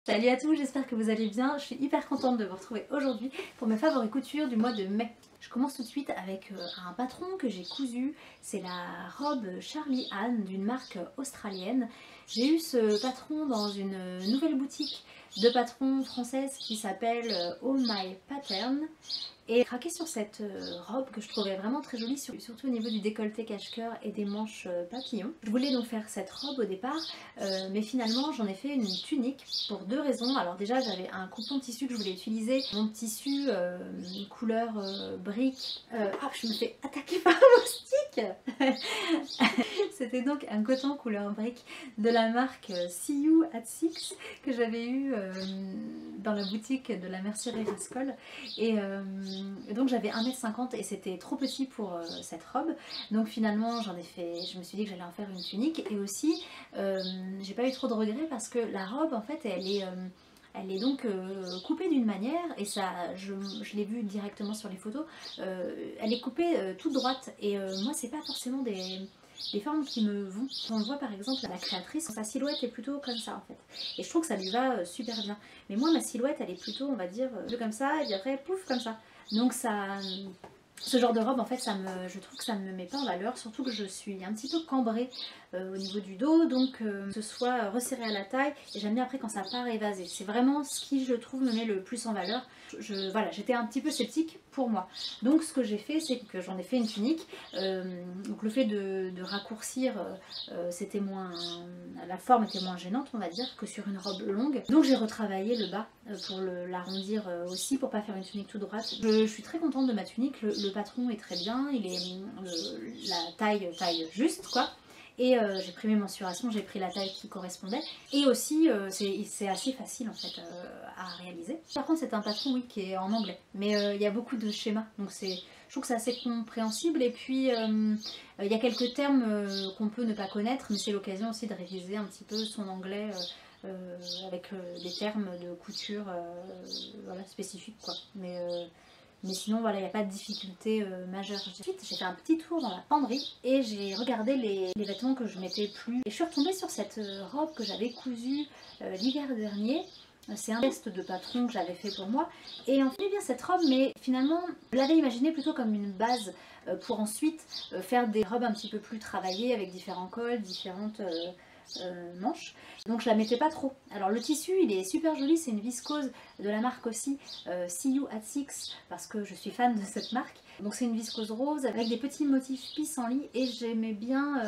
Salut à tous, j'espère que vous allez bien. Je suis hyper contente de vous retrouver aujourd'hui pour mes favoris coutures du mois de mai. Je commence tout de suite avec un patron que j'ai cousu. C'est la robe Charlie Anne d'une marque australienne. J'ai eu ce patron dans une nouvelle boutique de patrons française qui s'appelle All My Pattern. Et j'ai craqué sur cette robe que je trouvais vraiment très jolie, surtout au niveau du décolleté cache-cœur et des manches papillons. Je voulais donc faire cette robe au départ, mais finalement j'en ai fait une tunique pour deux raisons. Alors déjà j'avais un coupon de tissu que je voulais utiliser, mon tissu couleur brique. Je me fais attaquer par un moustique. C'était donc un coton couleur brique de la marque See You at Six que j'avais eu dans la boutique de la mercerie Rascol. Et donc j'avais 1,50 m et c'était trop petit pour cette robe. Donc finalement je me suis dit que j'allais en faire une tunique. Et aussi j'ai pas eu trop de regrets parce que la robe en fait elle est donc coupée d'une manière, et ça, je l'ai vu directement sur les photos, elle est coupée toute droite, et moi c'est pas forcément des formes qui me vont. On voit par exemple la créatrice, sa silhouette est plutôt comme ça en fait, et je trouve que ça lui va super bien. Mais moi ma silhouette elle est plutôt, on va dire, comme ça, et puis après pouf comme ça. Donc ça... Ce genre de robe, en fait, je trouve que ça ne me met pas en valeur, surtout que je suis un petit peu cambrée au niveau du dos, donc que ce soit resserré à la taille, et j'aime bien après quand ça part évasé. C'est vraiment ce qui, je trouve, me met le plus en valeur. Voilà, j'étais un petit peu sceptique pour moi. Donc ce que j'ai fait, c'est que j'en ai fait une tunique. Donc le fait de raccourcir, c'était moins... la forme était moins gênante, on va dire, que sur une robe longue. Donc j'ai retravaillé le bas pour l'arrondir aussi, pour pas faire une tunique toute droite. Je suis très contente de ma tunique, le patron est très bien, il est la taille juste quoi. Et j'ai pris mes mensurations, j'ai pris la taille qui correspondait. Et aussi, c'est assez facile en fait à réaliser. Par contre, c'est un patron, oui, qui est en anglais. Mais il y a beaucoup de schémas, donc je trouve que c'est assez compréhensible. Et puis, il y a quelques termes qu'on peut ne pas connaître, mais c'est l'occasion aussi de réviser un petit peu son anglais avec des termes de couture voilà, spécifiques, quoi. Mais sinon, voilà, il n'y a pas de difficulté majeure. Ensuite, j'ai fait un petit tour dans la penderie et j'ai regardé les vêtements que je mettais plus. Et je suis retombée sur cette robe que j'avais cousue l'hiver dernier. C'est un test de patron que j'avais fait pour moi. Et en fait, bien cette robe, mais finalement, je l'avais imaginée plutôt comme une base pour ensuite faire des robes un petit peu plus travaillées avec différents cols, différentes manches. Donc je la mettais pas trop. Alors le tissu il est super joli, c'est une viscose de la marque aussi See You at Six, parce que je suis fan de cette marque. Donc c'est une viscose rose avec des petits motifs pissenlit, et j'aimais bien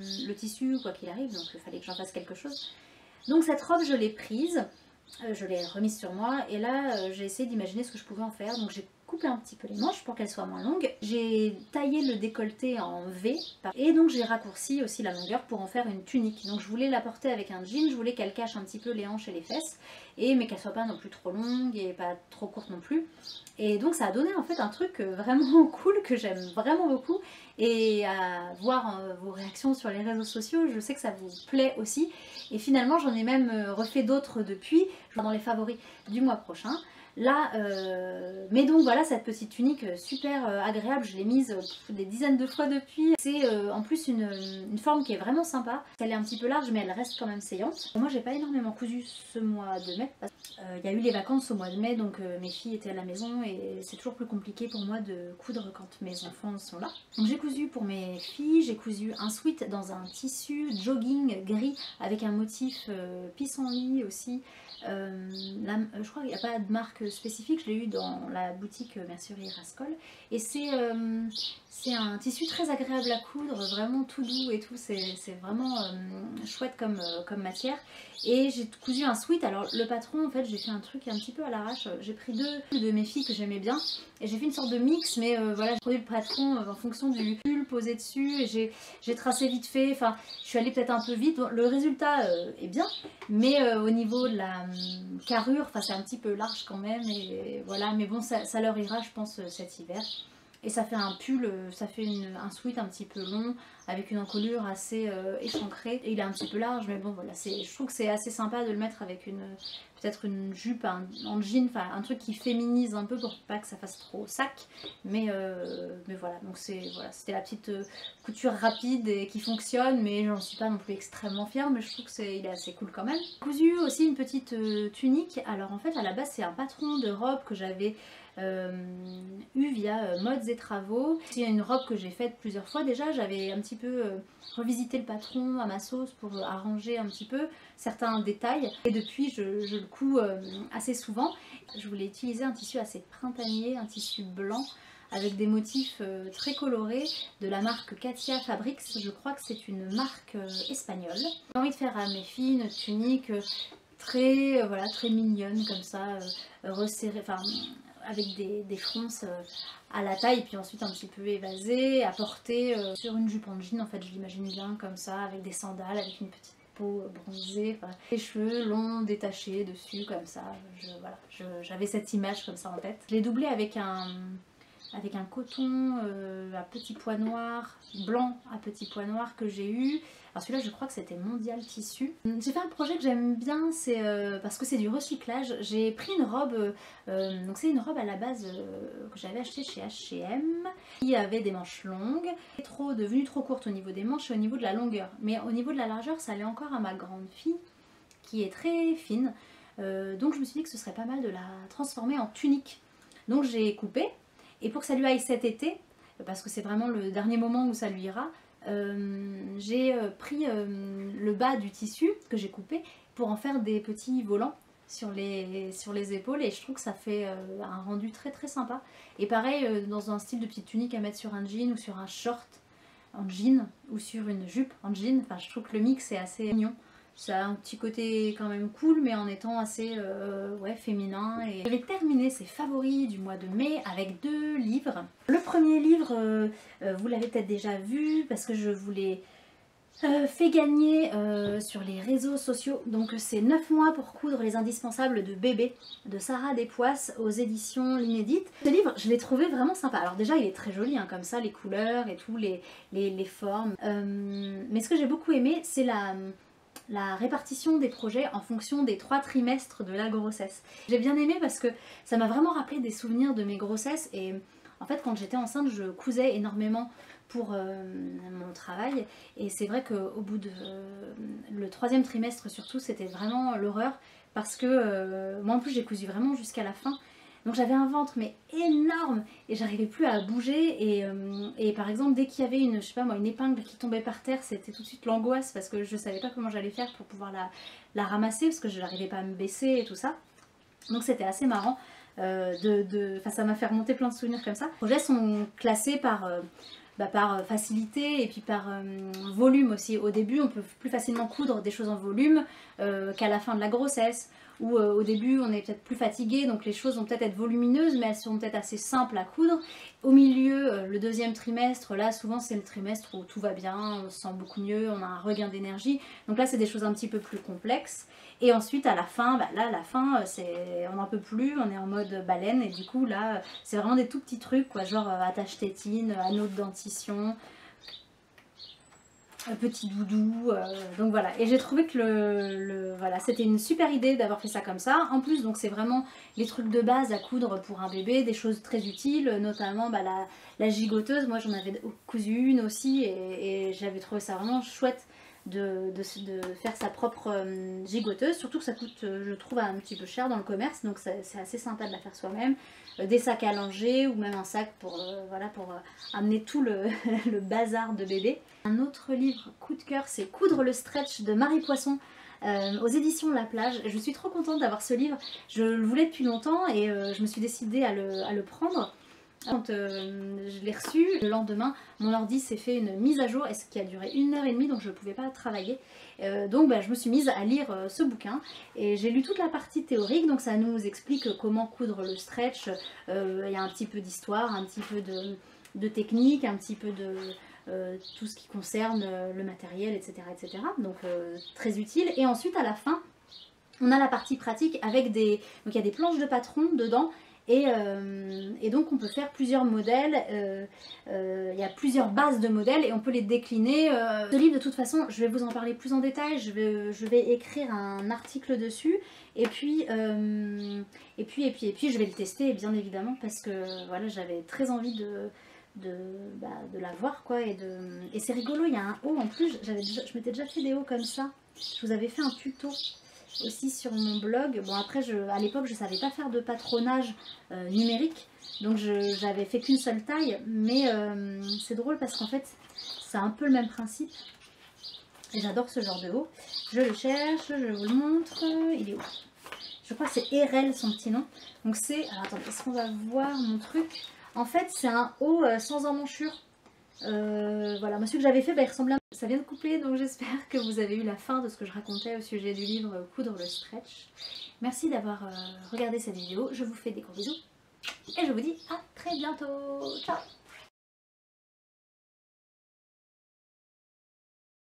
le tissu quoi qu'il arrive, donc il fallait que j'en fasse quelque chose. Donc cette robe je l'ai prise, je l'ai remise sur moi, et là j'ai essayé d'imaginer ce que je pouvais en faire. Donc j'ai coupé un petit peu les manches pour qu'elles soient moins longues, j'ai taillé le décolleté en V, et donc j'ai raccourci aussi la longueur pour en faire une tunique. Donc je voulais la porter avec un jean, je voulais qu'elle cache un petit peu les hanches et les fesses, mais qu'elle soit pas non plus trop longue et pas trop courte non plus. Et donc ça a donné en fait un truc vraiment cool que j'aime vraiment beaucoup, et à voir vos réactions sur les réseaux sociaux, je sais que ça vous plaît aussi. Et finalement j'en ai même refait d'autres depuis, dans les favoris du mois prochain. Là, mais donc voilà, cette petite tunique super agréable, je l'ai mise des dizaines de fois depuis. C'est en plus une forme qui est vraiment sympa. Elle est un petit peu large, mais elle reste quand même saillante. Moi j'ai pas énormément cousu ce mois de mai. Il y a eu les vacances au mois de mai, donc mes filles étaient à la maison, et c'est toujours plus compliqué pour moi de coudre quand mes enfants sont là. Donc j'ai cousu pour mes filles, j'ai cousu un sweat dans un tissu jogging gris avec un motif pissenlit aussi. Je crois qu'il n'y a pas de marque spécifique, je l'ai eu dans la boutique mercerie Rascol, et c'est un tissu très agréable à coudre, vraiment tout doux et tout, c'est vraiment chouette comme matière. Et j'ai cousu un sweat. Alors le patron, en fait j'ai fait un truc un petit peu à l'arrache, j'ai pris deux de mes filles que j'aimais bien et j'ai fait une sorte de mix, mais voilà, j'ai produit le patron en fonction du pull posé dessus, et j'ai tracé vite fait, enfin je suis allée peut-être un peu vite. Le résultat est bien, mais au niveau de la carrure, c'est un petit peu large quand même, et voilà, mais bon ça leur ira je pense cet hiver. Et ça fait un pull, ça fait un sweat un petit peu long avec une encolure assez échancrée. Et il est un petit peu large, mais bon voilà, je trouve que c'est assez sympa de le mettre avec peut-être une jupe en jean, enfin un truc qui féminise un peu pour pas que ça fasse trop sac. Mais voilà, donc c'était la petite couture rapide et qui fonctionne, mais j'en suis pas non plus extrêmement fière, mais je trouve qu'il est assez cool quand même. Cousu aussi une petite tunique. Alors en fait à la base c'est un patron de robe que j'avais eu via Modes et Travaux. C'est une robe que j'ai faite plusieurs fois déjà. J'avais un petit peu revisité le patron à ma sauce pour arranger un petit peu certains détails. Et depuis, je le couds assez souvent. Je voulais utiliser un tissu assez printanier, un tissu blanc avec des motifs très colorés de la marque Katia Fabrics. Je crois que c'est une marque espagnole. J'ai envie de faire à mes filles une tunique très, voilà, très mignonne comme ça, resserrée, enfin avec des fronces à la taille, puis ensuite un petit peu évasées, à porter sur une jupe en jean. En fait, je l'imagine bien comme ça, avec des sandales, avec une petite peau bronzée, enfin, les cheveux longs, détachés dessus, comme ça. Voilà, j'avais cette image comme ça en tête. Je l'ai doublé avec un coton à petits pois noirs, blanc à petits pois noirs que j'ai eu. Alors celui-là je crois que c'était Mondial Tissu. J'ai fait un projet que j'aime bien, c'est parce que c'est du recyclage. J'ai pris une robe, donc c'est une robe à la base que j'avais achetée chez H&M, qui avait des manches longues, devenue trop courte au niveau des manches et au niveau de la longueur. Mais au niveau de la largeur ça allait encore à ma grande fille, qui est très fine. Donc je me suis dit que ce serait pas mal de la transformer en tunique. Donc j'ai coupé. Et pour que ça lui aille cet été, parce que c'est vraiment le dernier moment où ça lui ira, j'ai pris le bas du tissu que j'ai coupé pour en faire des petits volants sur les épaules, et je trouve que ça fait un rendu très très sympa. Et pareil, dans un style de petite tunique à mettre sur un jean ou sur un short en jean ou sur une jupe en jean, enfin je trouve que le mix est assez mignon. Ça a un petit côté quand même cool, mais en étant assez ouais, féminin. Et je vais terminer ces favoris du mois de mai avec 2 livres. Le premier livre, vous l'avez peut-être déjà vu, parce que je vous l'ai fait gagner sur les réseaux sociaux. Donc c'est 9 mois pour coudre les indispensables de bébé, de Sarah Despoisses aux éditions L'Inédite. Ce livre, je l'ai trouvé vraiment sympa. Alors déjà il est très joli, hein, comme ça, les couleurs et tout, les formes. Mais ce que j'ai beaucoup aimé, c'est la répartition des projets en fonction des 3 trimestres de la grossesse. J'ai bien aimé parce que ça m'a vraiment rappelé des souvenirs de mes grossesses, et en fait quand j'étais enceinte je cousais énormément pour mon travail, et c'est vrai qu'au bout de le 3e trimestre surtout c'était vraiment l'horreur, parce que moi en plus j'ai cousu vraiment jusqu'à la fin. Donc j'avais un ventre mais énorme et j'arrivais plus à bouger, et par exemple dès qu'il y avait je sais pas moi, une épingle qui tombait par terre, c'était tout de suite l'angoisse, parce que je savais pas comment j'allais faire pour pouvoir la ramasser, parce que je n'arrivais pas à me baisser et tout ça. Donc c'était assez marrant, ça m'a fait remonter plein de souvenirs comme ça. Les projets sont classés par facilité et puis par volume aussi. Au début on peut plus facilement coudre des choses en volume qu'à la fin de la grossesse, ou au début on est peut-être plus fatigué, donc les choses vont peut-être être volumineuses mais elles sont peut-être assez simples à coudre. Au milieu, le 2e trimestre, là souvent c'est le trimestre où tout va bien, on se sent beaucoup mieux, on a un regain d'énergie, donc là c'est des choses un petit peu plus complexes. Et ensuite à la fin, là la fin on n'en peut plus, on est en mode baleine, et du coup là c'est vraiment des tout petits trucs quoi, genre attache tétine, anneau de dentition, un petit doudou, donc voilà. Et j'ai trouvé que voilà, c'était une super idée d'avoir fait ça comme ça. En plus donc c'est vraiment les trucs de base à coudre pour un bébé, des choses très utiles, notamment la gigoteuse. Moi j'en avais cousu une aussi, et j'avais trouvé ça vraiment chouette de faire sa propre gigoteuse, surtout que ça coûte je trouve un petit peu cher dans le commerce, donc c'est assez sympa de la faire soi-même. Des sacs à langer, ou même un sac pour, voilà, pour amener tout le bazar de bébé. Un autre livre coup de cœur, c'est Coudre le stretch de Marie Poisson, aux éditions La Plage. Je suis trop contente d'avoir ce livre, je le voulais depuis longtemps, et je me suis décidée à le prendre. Quand je l'ai reçu, le lendemain, mon ordi s'est fait une mise à jour, et ce qui a duré 1h30, donc je ne pouvais pas travailler. Donc je me suis mise à lire ce bouquin, et j'ai lu toute la partie théorique, donc ça nous explique comment coudre le stretch. Il y a un petit peu d'histoire, un petit peu de technique, un petit peu de tout ce qui concerne le matériel, etc. etc. Donc très utile. Et ensuite à la fin, on a la partie pratique avec donc il y a des planches de patron dedans, Et donc on peut faire plusieurs modèles, il y a plusieurs bases de modèles et on peut les décliner. Ce livre de toute façon, je vais vous en parler plus en détail, je vais écrire un article dessus et puis je vais le tester bien évidemment parce que voilà, j'avais très envie de la voir quoi, et c'est rigolo, il y a un haut en plus, je m'étais déjà fait des hauts comme ça, je vous avais fait un tuto aussi sur mon blog. Bon après à l'époque je savais pas faire de patronage numérique, donc j'avais fait qu'une seule taille, mais c'est drôle parce qu'en fait c'est un peu le même principe et j'adore ce genre de haut. Je le cherche, je vous le montre, il est où? Je crois que c'est Erel son petit nom. Donc c'est, alors attendez, est-ce qu'on va voir mon truc? En fait c'est un haut sans emmanchure. Voilà, moi celui que j'avais fait, il ressemblait un peu. Ça vient de couper, donc j'espère que vous avez eu la fin de ce que je racontais au sujet du livre Coudre le stretch. Merci d'avoir regardé cette vidéo, je vous fais des gros bisous et je vous dis à très bientôt. Ciao!